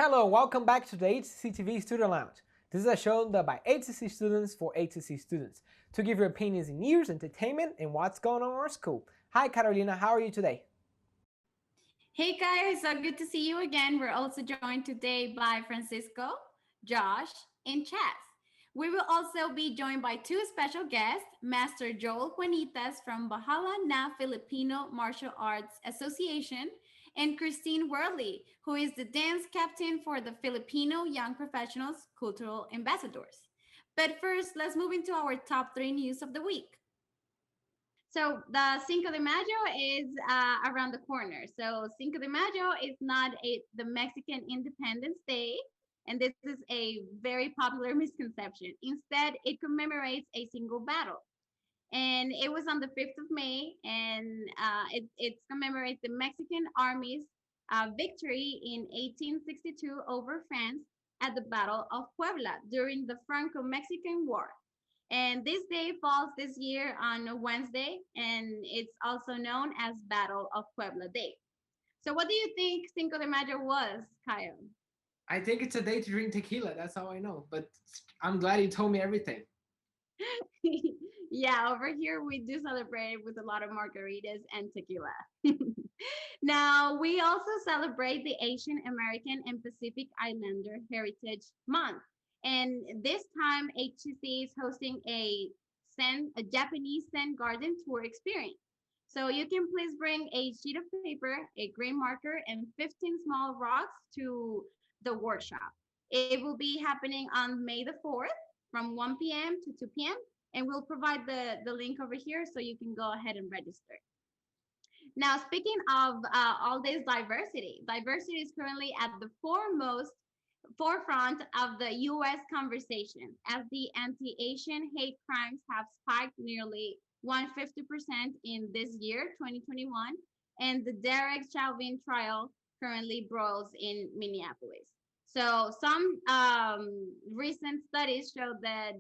Hello, welcome back to the HCCTV Student Lounge. This is a show done by HCC students for HCC students to give your opinions in news, entertainment, and what's going on in our school. Hi Carolina, how are you today? Hey guys, so good to see you again. We're also joined today by Francisco, Josh, and Chaz. We will also be joined by two special guests, Master Joel Juanitas from Bahala Filipino Martial Arts Association, and Christine Worley, who is the dance captain for the Filipino Young Professionals Cultural Ambassadors. But first, let's move into our top three news of the week. So the Cinco de Mayo is around the corner. So Cinco de Mayo is not the Mexican Independence Day, and this is a very popular misconception. Instead, it commemorates a single battle. And it was on the 5th of May, and it commemorates the Mexican Army's victory in 1862 over France at the Battle of Puebla during the Franco-Mexican War. And this day falls this year on a Wednesday, and it's also known as Battle of Puebla Day. So, what do you think Cinco de Mayo was, Kyle? I think it's a day to drink tequila, that's all I know, but I'm glad you told me everything. Yeah, over here we do celebrate with a lot of margaritas and tequila. Now, we also celebrate the Asian American and Pacific Islander Heritage Month. And this time, HCC is hosting a Japanese Zen garden tour experience. So you can please bring a sheet of paper, a green marker, and 15 small rocks to the workshop. It will be happening on May the 4th from 1 p.m. to 2 p.m. And we'll provide the link over here so you can go ahead and register. Now, speaking of all this diversity is currently at the forefront of the U.S. conversation as the anti-Asian hate crimes have spiked nearly 150% in this year, 2021, and the Derek Chauvin trial currently broils in Minneapolis. So some recent studies show that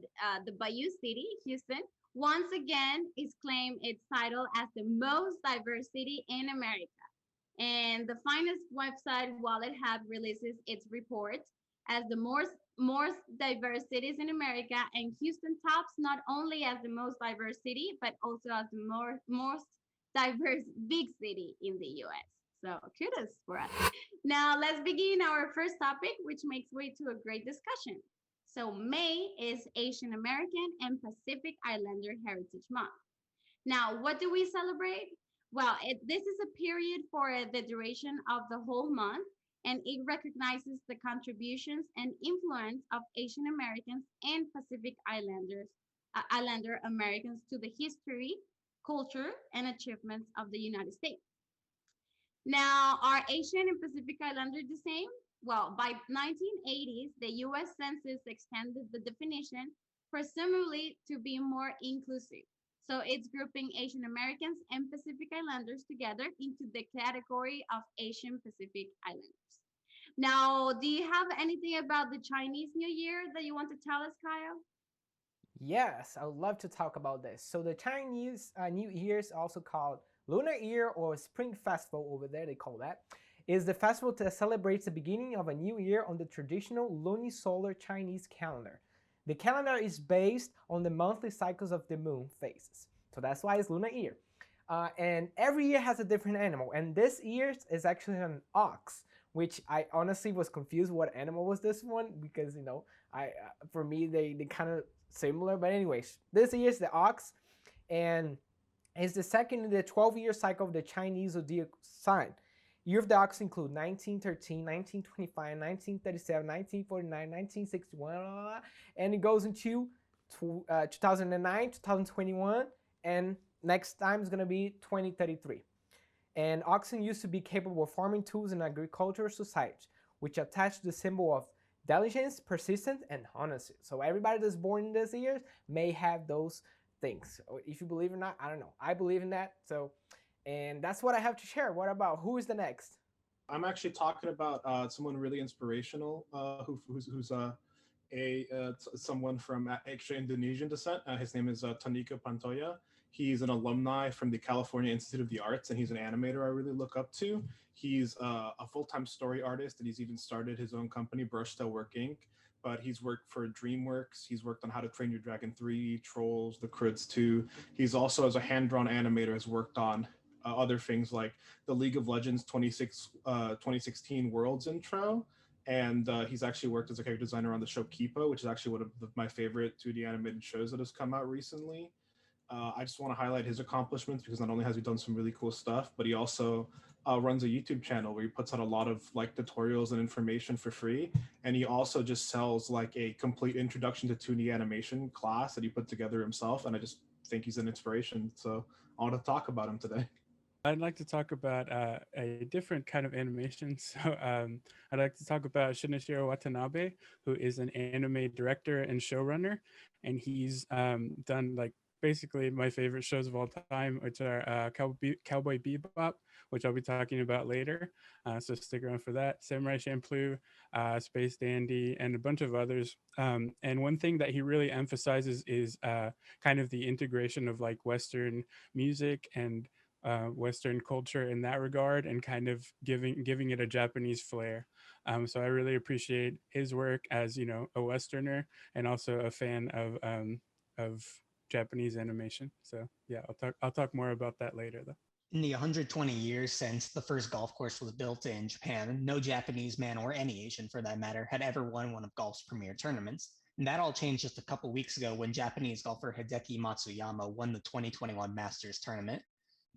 the Bayou City, Houston, once again is claimed its title as the most diverse city in America. And the finest website Wallet Hub releases its report as the most diverse cities in America, and Houston tops not only as the most diverse city, but also as the most diverse big city in the US. So kudos for us. Now let's begin our first topic, which makes way to a great discussion. So May is Asian American and Pacific Islander Heritage Month. Now, what do we celebrate? Well, this is a period for the duration of the whole month, and it recognizes the contributions and influence of Asian Americans and Pacific Islander Americans to the history, culture, and achievements of the United States. Now, are Asian and Pacific Islanders the same? Well, by 1980s, the U.S. Census extended the definition, presumably to be more inclusive. So it's grouping Asian Americans and Pacific Islanders together into the category of Asian Pacific Islanders. Now, do you have anything about the Chinese New Year that you want to tell us, Kyle? Yes, I would love to talk about this. So the Chinese New Year is also called Lunar Year or Spring Festival over there, they call that, is the festival that celebrates the beginning of a new year on the traditional lunisolar Chinese calendar. The calendar is based on the monthly cycles of the moon phases. So that's why it's Lunar Year. And every year has a different animal. And this year is actually an ox, which I honestly was confused what animal was this one because, for me, they kind of similar. But anyways, this year is the ox. And it's the second in the 12-year cycle of the Chinese zodiac sign. Year of the ox include 1913, 1925, 1937, 1949, 1961, and it goes into 2009, 2021, and next time is going to be 2033. And oxen used to be capable of farming tools in agricultural societies, which attached the symbol of diligence, persistence, and honesty. So everybody that's born in this year may have those things. If you believe or not, I don't know. I believe in that. And that's what I have to share. What about who is the next? I'm actually talking about someone really inspirational who's someone from actually Indonesian descent. His name is Tanika Pantoja. He's an alumni from the California Institute of the Arts, and he's an animator I really look up to. He's a full-time story artist, and he's even started his own company, Brushtail Work Inc. But he's worked for DreamWorks. He's worked on How to Train Your Dragon 3, Trolls, The Croods 2. He's also, as a hand-drawn animator, has worked on other things like the League of Legends 2016 Worlds intro. And he's actually worked as a character designer on the show Kipo, which is actually one of my favorite 2D animated shows that has come out recently. I just want to highlight his accomplishments because not only has he done some really cool stuff, but he also runs a YouTube channel where he puts out a lot of like tutorials and information for free. And he also just sells like a complete introduction to 2D animation class that he put together himself. And I just think he's an inspiration. So I want to talk about him today. I'd like to talk about a different kind of animation. So I'd like to talk about Shinichiro Watanabe, who is an anime director and showrunner. And he's done like basically my favorite shows of all time, which are Cowboy Bebop, which I'll be talking about later. So stick around for that. Samurai Champloo, Space Dandy, and a bunch of others. And one thing that he really emphasizes is kind of the integration of like Western music and Western culture in that regard, and kind of giving it a Japanese flair. So I really appreciate his work as, you know, a Westerner and also a fan of Japanese animation. So yeah, I'll talk more about that later though. In the 120 years since the first golf course was built in Japan, no Japanese man, or any Asian for that matter, had ever won one of golf's premier tournaments. And that all changed just a couple weeks ago when Japanese golfer Hideki Matsuyama won the 2021 Masters tournament.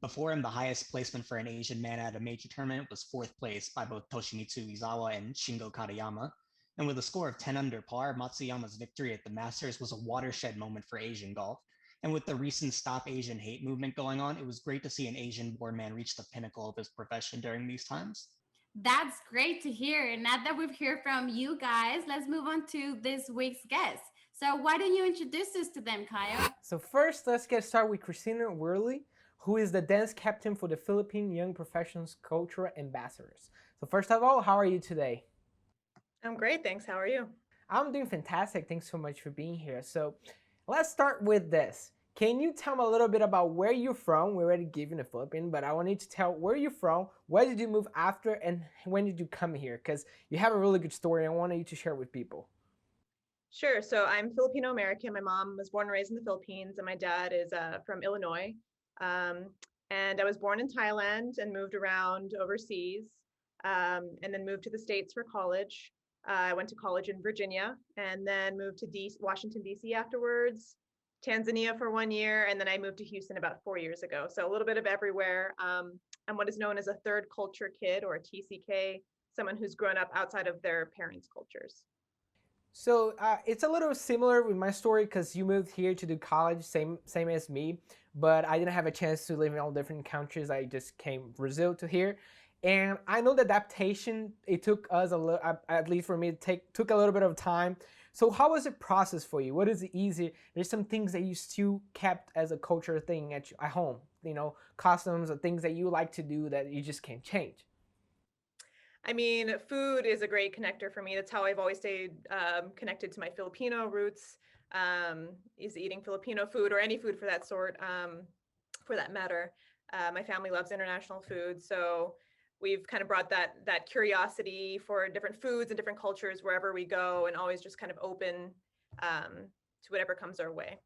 Before him, the highest placement for an Asian man at a major tournament was fourth place by both Toshimitsu Izawa and Shingo Katayama. And with a score of 10 under par, Matsuyama's victory at the Masters was a watershed moment for Asian golf. And with the recent Stop Asian Hate movement going on, it was great to see an Asian-born man reach the pinnacle of his profession during these times. That's great to hear. And now that we've heard from you guys, let's move on to this week's guest. So why don't you introduce us to them, Kyle? So first, let's get started with Christina Worley, who is the dance captain for the Philippine Young Professionals Cultural Ambassadors. So first of all, how are you today? I'm great, thanks. How are you? I'm doing fantastic. Thanks so much for being here. So let's start with this. Can you tell me a little bit about where you're from? We already gave you the Philippines, but I want you to tell where you're from, where did you move after, and when did you come here? Because you have a really good story and I wanted you to share with people. Sure. So I'm Filipino American. My mom was born and raised in the Philippines, and my dad is from Illinois. And I was born in Thailand and moved around overseas, and then moved to the States for college. I went to college in Virginia and then moved to Washington, D.C. afterwards, Tanzania for 1 year, and then I moved to Houston about 4 years ago. So a little bit of everywhere. I'm what is known as a third culture kid, or a TCK, someone who's grown up outside of their parents' cultures. So it's a little similar with my story because you moved here to do college, same as me, but I didn't have a chance to live in all different countries. I just came Brazil to here. And I know the adaptation, it took us a little, at least for me, took a little bit of time. So how was the process for you? What is it easy? There's some things that you still kept as a culture thing at home, you know, customs or things that you like to do that you just can't change. I mean, food is a great connector for me. That's how I've always stayed connected to my Filipino roots, is eating Filipino food, or any food for that sort, for that matter. My family loves international food, so we've kind of brought that curiosity for different foods and different cultures wherever we go, and always just kind of open to whatever comes our way.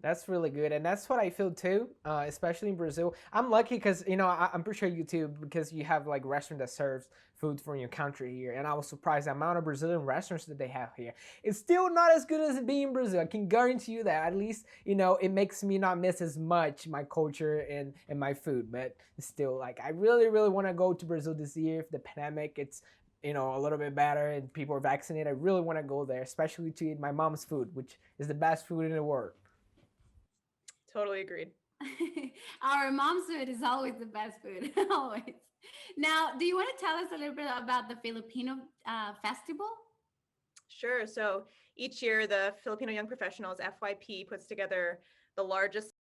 That's really good, and that's what I feel too, especially in Brazil. I'm lucky because, you know, I'm pretty sure you too, because you have like restaurant that serves food from your country here, and I was surprised the amount of Brazilian restaurants that they have here. It's still not as good as being in Brazil. I can guarantee you that. At least, you know, it makes me not miss as much my culture and my food, but still, like, I really, really want to go to Brazil this year. If the pandemic, it's, you know, a little bit better and people are vaccinated, I really want to go there, especially to eat my mom's food, which is the best food in the world. Totally agreed. Our mom's food is always the best food, always. Now, do you want to tell us a little bit about the Filipino Festival? Sure. So each year, the Filipino Young Professionals, FYP, puts together the largest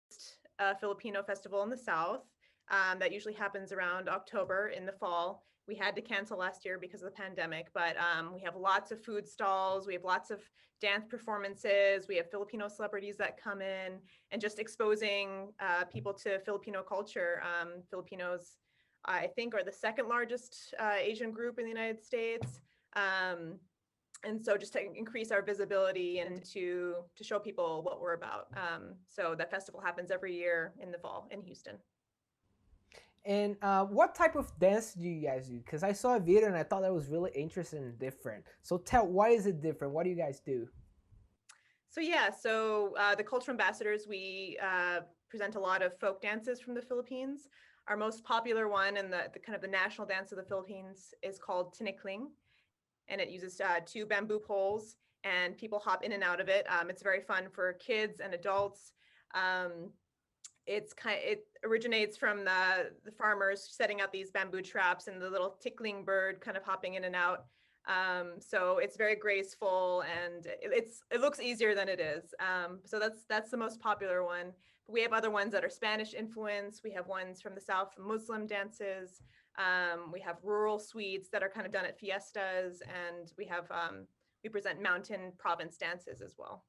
Filipino festival in the South. That usually happens around October in the fall. We had to cancel last year because of the pandemic, but we have lots of food stalls. We have lots of dance performances. We have Filipino celebrities that come in and just exposing people to Filipino culture. Filipinos, I think, are the second largest Asian group in the United States. And so just to increase our visibility and to show people what we're about. So that festival happens every year in the fall in Houston. And what type of dance do you guys do? Because I saw a video and I thought that was really interesting and different. So why is it different? What do you guys do? So yeah, so the cultural ambassadors, we present a lot of folk dances from the Philippines. Our most popular one and the kind of the national dance of the Philippines is called tinikling. And it uses 2 bamboo poles and people hop in and out of it. It's very fun for kids and adults. It originates from the farmers setting out these bamboo traps and the little tickling bird kind of hopping in and out. So it's very graceful and it looks easier than it is. So that's the most popular one. But we have other ones that are Spanish influence. We have ones from the South, Muslim dances. We have rural suites that are kind of done at fiestas, and we present mountain province dances as well.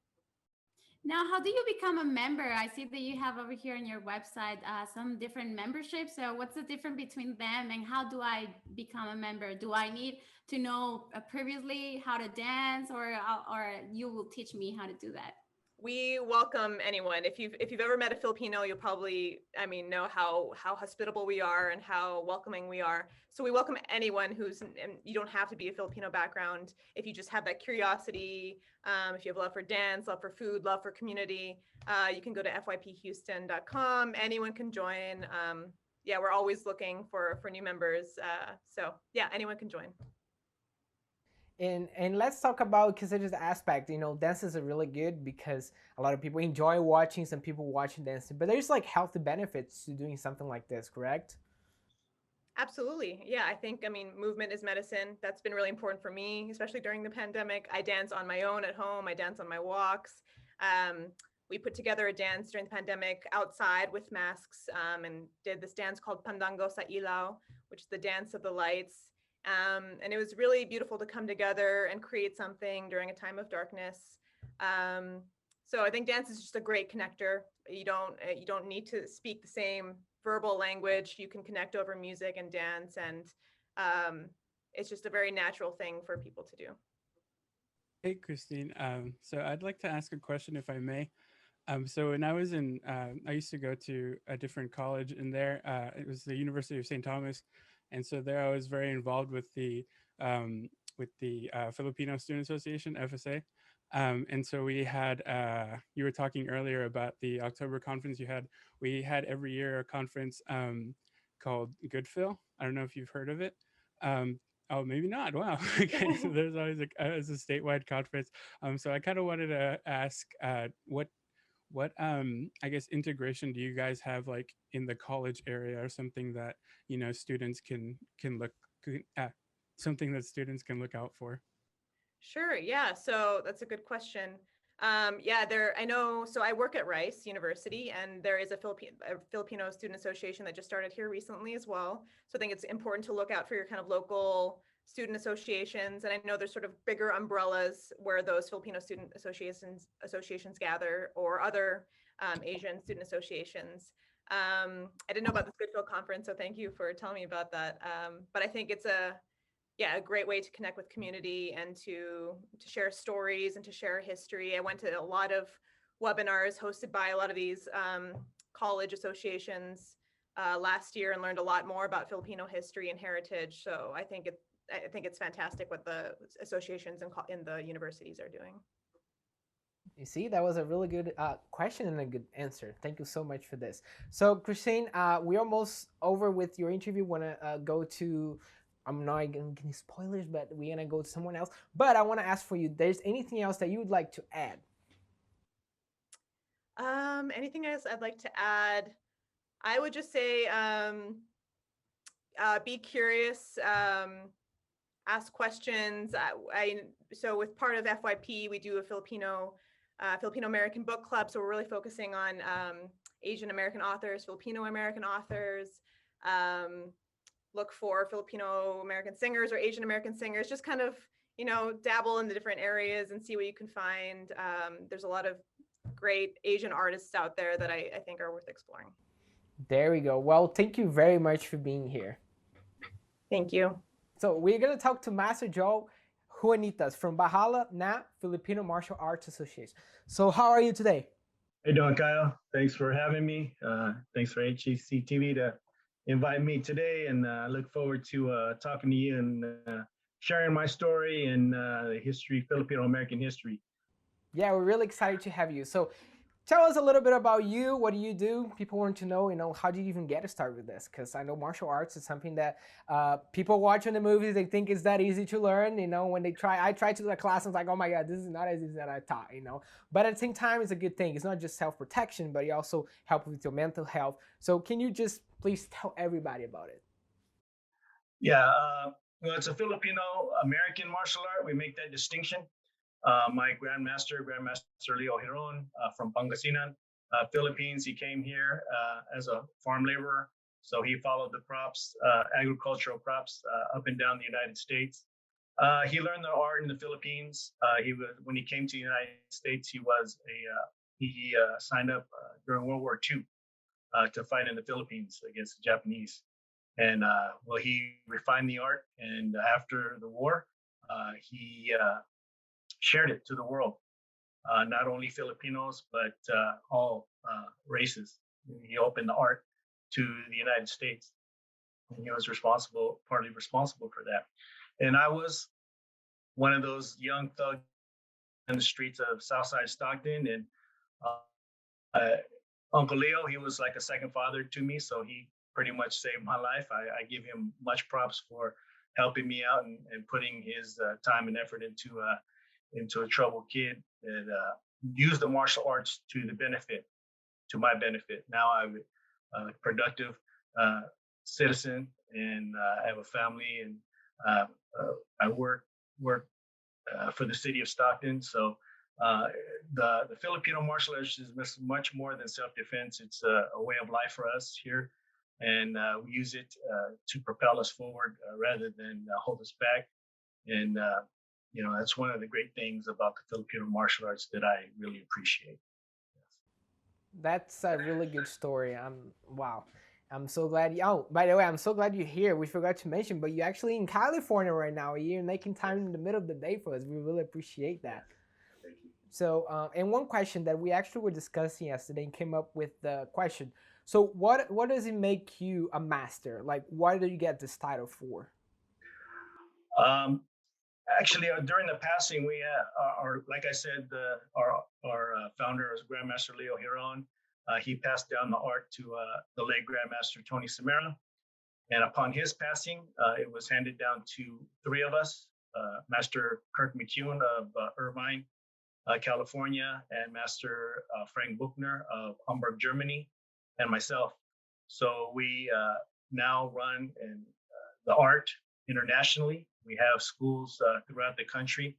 Now, how do you become a member? I see that you have over here on your website some different memberships. So what's the difference between them and how do I become a member? Do I need to know previously how to dance or you will teach me how to do that? We welcome anyone. If you've ever met a Filipino, you'll probably, know how hospitable we are and how welcoming we are. So we welcome anyone and you don't have to be a Filipino background. If you just have that curiosity, if you have love for dance, love for food, love for community, you can go to fyphouston.com. Anyone can join. We're always looking for new members. So yeah, anyone can join. And let's talk about, because there's the aspect, dances are really good because a lot of people enjoy watching, some people watching dancing, but there's like healthy benefits to doing something like this, correct? Absolutely. Yeah, I think, movement is medicine. That's been really important for me, especially during the pandemic. I dance on my own at home. I dance on my walks. We put together a dance during the pandemic outside with masks and did this dance called Pandango sa Ilaw, which is the dance of the lights. And it was really beautiful to come together and create something during a time of darkness. So I think dance is just a great connector. You don't need to speak the same verbal language. You can connect over music and dance, and it's just a very natural thing for people to do. Hey, Christine. So I'd like to ask a question, if I may. So when I was I used to go to a different college, and there it was the University of St. Thomas. And so there I was very involved with the Filipino Student Association, FSA. And so we had, you were talking earlier about the October conference you had. We had every year a conference called Good Phil. I don't know if you've heard of it. Oh, maybe not. Wow. Okay. So there's always it's a statewide conference. So I kind of wanted to ask what I guess integration do you guys have like in the college area, or something that students can look at, something that students can look out for? Sure. Yeah. So that's a good question. I know. So I work at Rice University, and there is a Filipino Student Association that just started here recently as well. So I think it's important to look out for your kind of local student associations. And I know there's sort of bigger umbrellas where those Filipino student associations gather, or other Asian student associations. I didn't know about this Good Phil conference, so thank you for telling me about that. But I think it's a great way to connect with community and to share stories and to share history. I went to a lot of webinars hosted by a lot of these college associations last year and learned a lot more about Filipino history and heritage. So I think it's fantastic what the associations in the universities are doing. You see, that was a really good question and a good answer. Thank you so much for this. So, Christine, we're almost over with your interview. Want to go to, I'm not going to give spoilers, but we're going to go to someone else. But I want to ask for you, there's anything else that you would like to add? Anything else I'd like to add? I would just say, be curious, ask questions. So with part of FYP, we do a Filipino American book club. So we're really focusing on Asian American authors, Filipino American authors. look for Filipino American singers or Asian American singers, just kind of, dabble in the different areas and see what you can find. There's a lot of great Asian artists out there that I think are worth exploring. There we go. Well, thank you very much for being here. Thank you. So we're going to talk to Master Joe Juanitas from Bahala, now Filipino Martial Arts Association. So how are you today? How you doing, Kyle? Thanks for having me. Thanks for HCCTV to invite me today, and I look forward to talking to you and sharing my story and the history, Filipino American history. Yeah, we're really excited to have you. So tell us a little bit about you. What do you do? People want to know, how did you even get started with this? Because I know martial arts is something that people watch in the movies. They think it's that easy to learn. When I tried to do a class, I was like, oh my God, this is not as easy as I thought. But at the same time, it's a good thing. It's not just self-protection, but it also helps with your mental health. So can you just please tell everybody about it? Yeah, well, it's a Filipino American martial art. We make that distinction. My Grandmaster Leo Hiron from Pangasinan, Philippines. He came here as a farm laborer. So he followed the crops, agricultural crops up and down the United States. He learned the art in the Philippines. When he came to the United States, he signed up during World War II to fight in the Philippines against the Japanese. And he refined the art. And after the war, he shared it to the world, not only Filipinos, but all races. He opened the art to the United States, and he was partly responsible for that. And I was one of those young thugs in the streets of Southside Stockton, and Uncle Leo, he was like a second father to me, so he pretty much saved my life. I give him much props for helping me out and putting his time and effort into a troubled kid, and use the martial arts to my benefit. Now I'm a productive citizen, and I have a family, and I work for the city of Stockton. So the Filipino martial arts is much more than self-defense. It's a way of life for us here, and we use it to propel us forward rather than hold us back. And that's one of the great things about the Filipino martial arts that I really appreciate. That's a really good story. Wow. I'm so glad. By the way, I'm so glad you're here. We forgot to mention, but you're actually in California right now. You're making time in the middle of the day for us. We really appreciate that. Thank you. So, and one question that we actually were discussing yesterday and came up with the question. So, what does it make you a master? Like, why do you get this title for? Actually, during the passing, we like I said, our founder was Grandmaster Leo Hiron. He passed down the art to the late Grandmaster Tony Samara. And upon his passing, it was handed down to three of us, Master Kirk McEwen of Irvine, California, and Master Frank Buchner of Hamburg, Germany, and myself. So we now run the art internationally. We have schools throughout the country,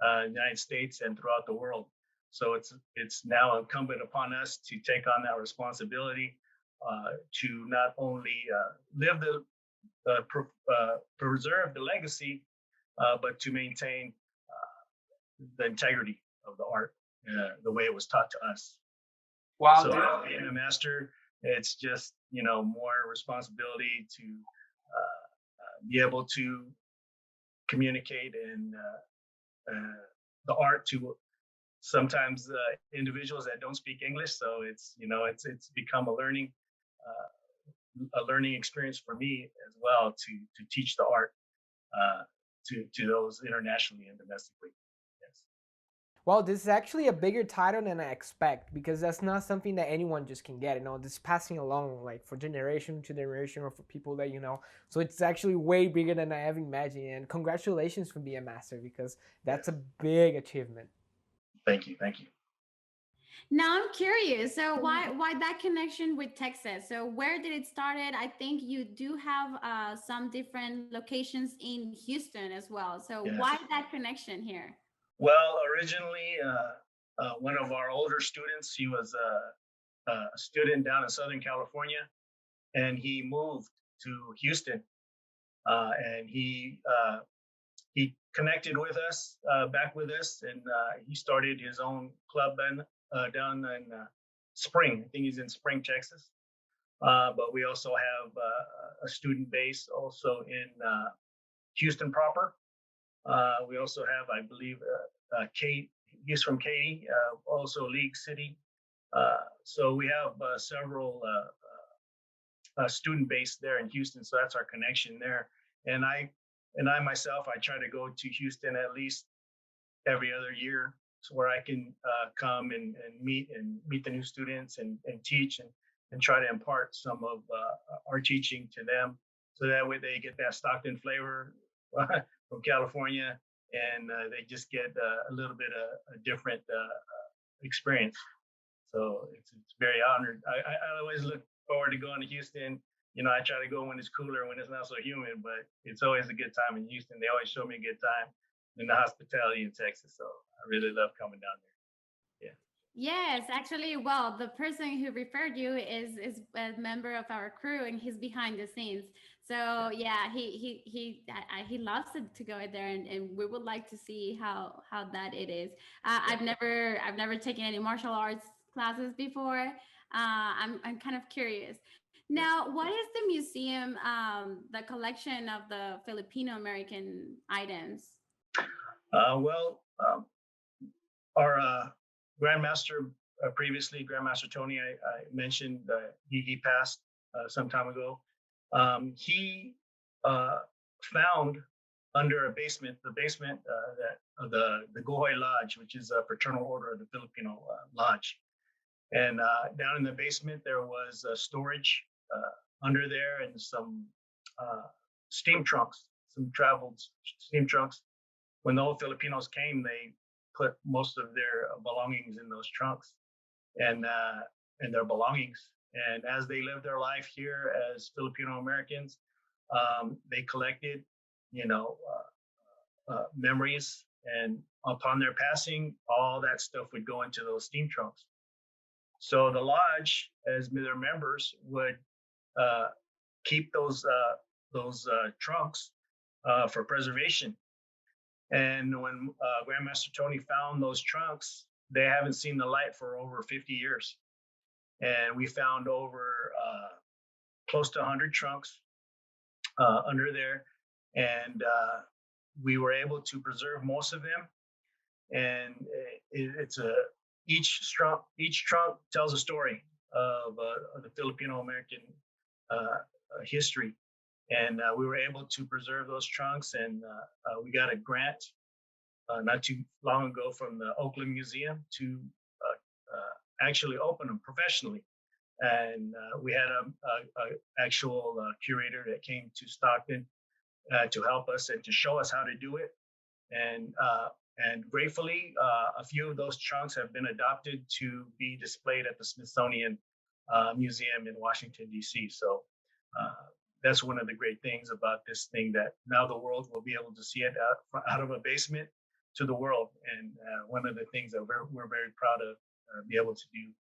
United States, and throughout the world. So it's now incumbent upon us to take on that responsibility to not only live preserve the legacy, but to maintain the integrity of the art the way it was taught to us. Wow! So being a master, it's just more responsibility to be able to communicate and the art to sometimes individuals that don't speak English. So it's become a learning experience for me as well to teach the art to those internationally and domestically. Yes. Well, this is actually a bigger title than I expect, because that's not something that anyone just can get. This passing along, like for generation to generation, or for people that So it's actually way bigger than I ever imagined. And congratulations for being a master, because that's a big achievement. Thank you. Now I'm curious. So why that connection with Texas? So where did it started? I think you do have some different locations in Houston as well. So yes. Why that connection here? Well, originally, one of our older students, he was a student down in Southern California, and he moved to Houston. and he connected with us, back with us, and he started his own club down in Spring. I think he's in Spring, Texas. But we also have a student base also in Houston proper. We also have, I believe, Kate. He's from Katy, also League City. So we have several student base there in Houston. So that's our connection there. And I myself, I try to go to Houston at least every other year, so where I can come and meet the new students and teach and try to impart some of our teaching to them, so that way they get that Stockton flavor from California, and they just get a little bit of a different experience. So it's very honored. I always look forward to going to Houston. You know, I try to go when it's cooler, when it's not so humid, but it's always a good time in Houston. They always show me a good time in the hospitality in Texas. So I really love coming down there. Yeah. Yes, actually, well, the person who referred you is a member of our crew, and he's behind the scenes. So yeah, he loves to go there, and we would like to see how that it is. I've never taken any martial arts classes before. I'm kind of curious. Now, what is the museum, the collection of the Filipino American items? Well, our Grandmaster previously, Grandmaster Tony, I mentioned he passed some time ago. He found under a basement, the basement that of the Gohoy Lodge, which is a fraternal order of the Filipino Lodge. And down in the basement, there was storage under there and some steam trunks, some traveled steam trunks. When the old Filipinos came, they put most of their belongings in those trunks and their belongings. And as they lived their life here as Filipino Americans, they collected, memories. And upon their passing, all that stuff would go into those steam trunks. So the lodge, as their members, would keep those trunks for preservation. And when Grandmaster Tony found those trunks, they haven't seen the light for over 50 years. And we found over close to 100 trunks under there. And we were able to preserve most of them. And each trunk tells a story of the Filipino American history. And we were able to preserve those trunks, and we got a grant not too long ago from the Oakland Museum to actually open them professionally. And we had a actual curator that came to Stockton to help us and to show us how to do it. And gratefully, a few of those trunks have been adopted to be displayed at the Smithsonian Museum in Washington, D.C. So that's one of the great things about this thing, that now the world will be able to see it out of a basement to the world. And one of the things that we're very proud of be able to do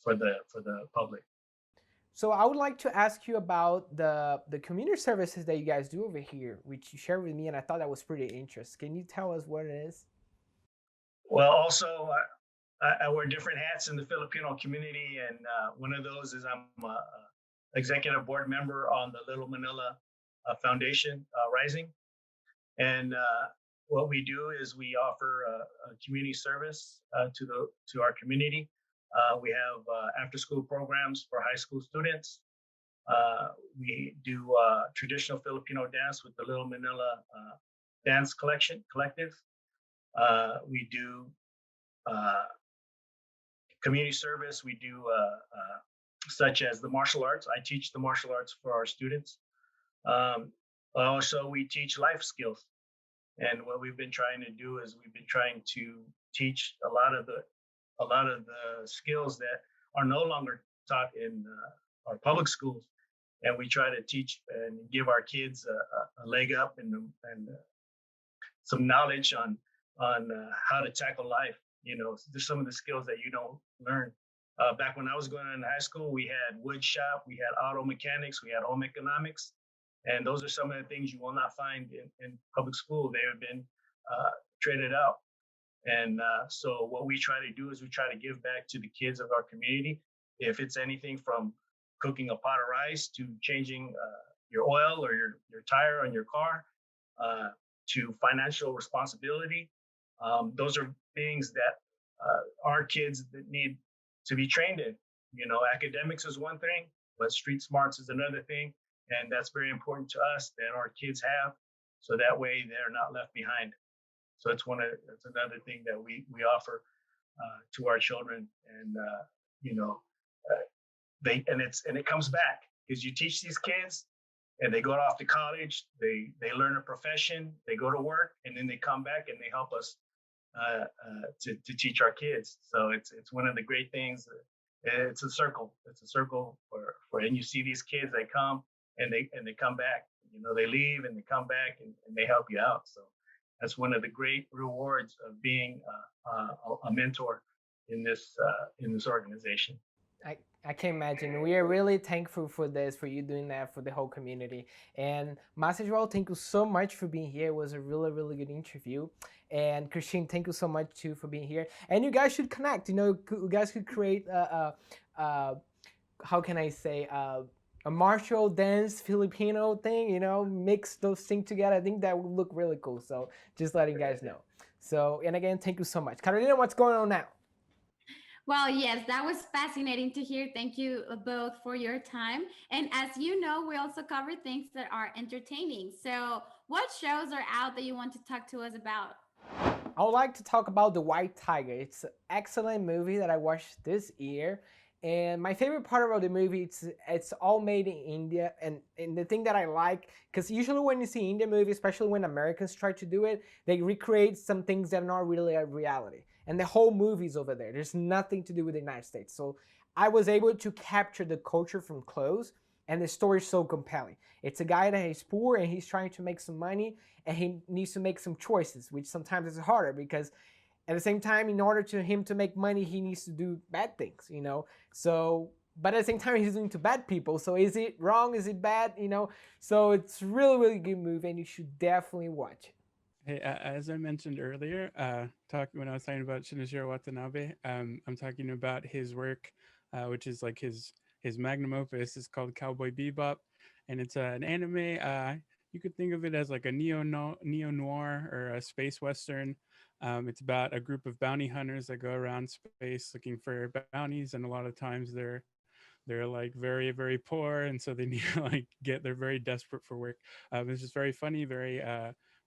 for the public. So I would like to ask you about the community services that you guys do over here, which you shared with me, and I thought that was pretty interesting. Can you tell us what it is? Well, also, I wear different hats in the Filipino community, and one of those is I'm executive board member on the Little Manila Foundation Rising. And what we do is we offer a community service to our community. We have after-school programs for high school students. We do traditional Filipino dance with the Little Manila Dance Collective. We do community service. We do such as the martial arts. I teach the martial arts for our students. Also, we teach life skills. And what we've been trying to do is we've been trying to teach a lot of the skills that are no longer taught in our public schools. And we try to teach and give our kids a leg up and some knowledge on how to tackle life. There's some of the skills that you don't learn. Back when I was going in high school, we had wood shop, we had auto mechanics, we had home economics, And those are some of the things you will not find in public school. They have been traded out. And so what we try to do is we try to give back to the kids of our community. If it's anything from cooking a pot of rice to changing your oil or your tire on your car, to financial responsibility. Those are things that our kids that need to be trained in. You know, academics is one thing, but street smarts is another thing. And that's very important to us that our kids have, so that way they're not left behind. So it's another thing that we offer to our children. And you know, it comes back because you teach these kids and they go off to college, they learn a profession, they go to work, and then they come back and they help us to teach our kids. So it's one of the great things. It's a circle. It's a circle for and you see these kids, they come and they come back. You know, they leave and they come back and they help you out. So that's one of the great rewards of being a mentor in this organization. I can imagine. We are really thankful for this, for you doing that for the whole community. And Master Joel, thank you so much for being here. It was a really, really good interview. And Christine, thank you so much too for being here. And you guys should connect. You know, you guys could create how can I say, a martial dance Filipino thing, you know, mix those things together. I think that would look really cool. So just letting you guys know. So, and again, thank you so much. Carolina, what's going on now? Well, yes, that was fascinating to hear. Thank you both for your time. And as you know, we also cover things that are entertaining. So what shows are out that you want to talk to us about? I would like to talk about The White Tiger. It's an excellent movie that I watched this year. And my favorite part about the movie, it's all made in India. And the thing that I like, because usually when you see Indian movies, especially when Americans try to do it, they recreate some things that are not really a reality. And the whole movie's over there. There's nothing to do with the United States. So I was able to capture the culture from close, and the story is so compelling. It's a guy that is poor and he's trying to make some money, and he needs to make some choices, which sometimes is harder because at the same time, in order to him to make money, he needs to do bad things, you know? So, but at the same time, he's doing to bad people. So is it wrong? Is it bad? You know? So it's really, really good movie, and you should definitely watch it. Hey, as I mentioned earlier, when I was talking about Shinichiro Watanabe, I'm talking about his work, which is like his magnum opus. Is called Cowboy Bebop, and it's an anime. You could think of it as like a neo noir or a space western. It's about a group of bounty hunters that go around space looking for bounties, and a lot of times they're like very, very poor, and so they need to like they're very desperate for work. It's just very funny, very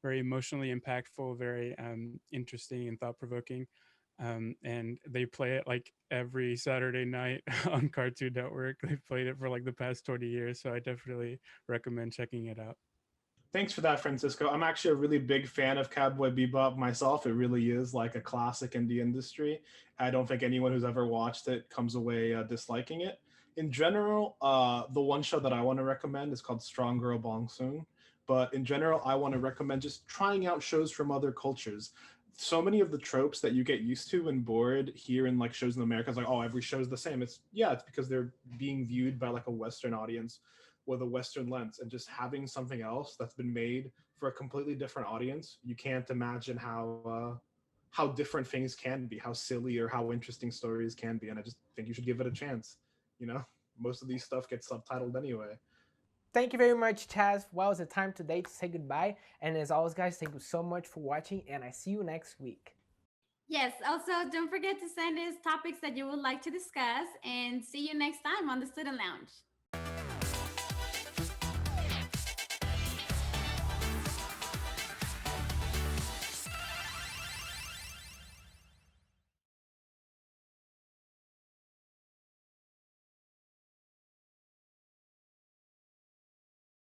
emotionally impactful, very interesting and thought-provoking. And they play it like every Saturday night on Cartoon Network. They've played it for like the past 20 years, so I definitely recommend checking it out. Thanks for that, Francisco. I'm actually a really big fan of Cowboy Bebop myself. It really is like a classic in the industry. I don't think anyone who's ever watched it comes away disliking it. In general, the one show that I want to recommend is called Strong Girl Bong Soon. But in general, I want to recommend just trying out shows from other cultures. So many of the tropes that you get used to and bored here in like shows in America is like, oh, every show's the same. It's because they're being viewed by like a Western audience with a Western lens, and just having something else that's been made for a completely different audience. You can't imagine how different things can be, how silly or how interesting stories can be. And I just think you should give it a chance. You know, most of these stuff gets subtitled anyway. Thank you very much, Chaz. Well, it's a time today to say goodbye. And as always, guys, thank you so much for watching, and I see you next week. Yes, also don't forget to send us topics that you would like to discuss, and see you next time on the Student Lounge.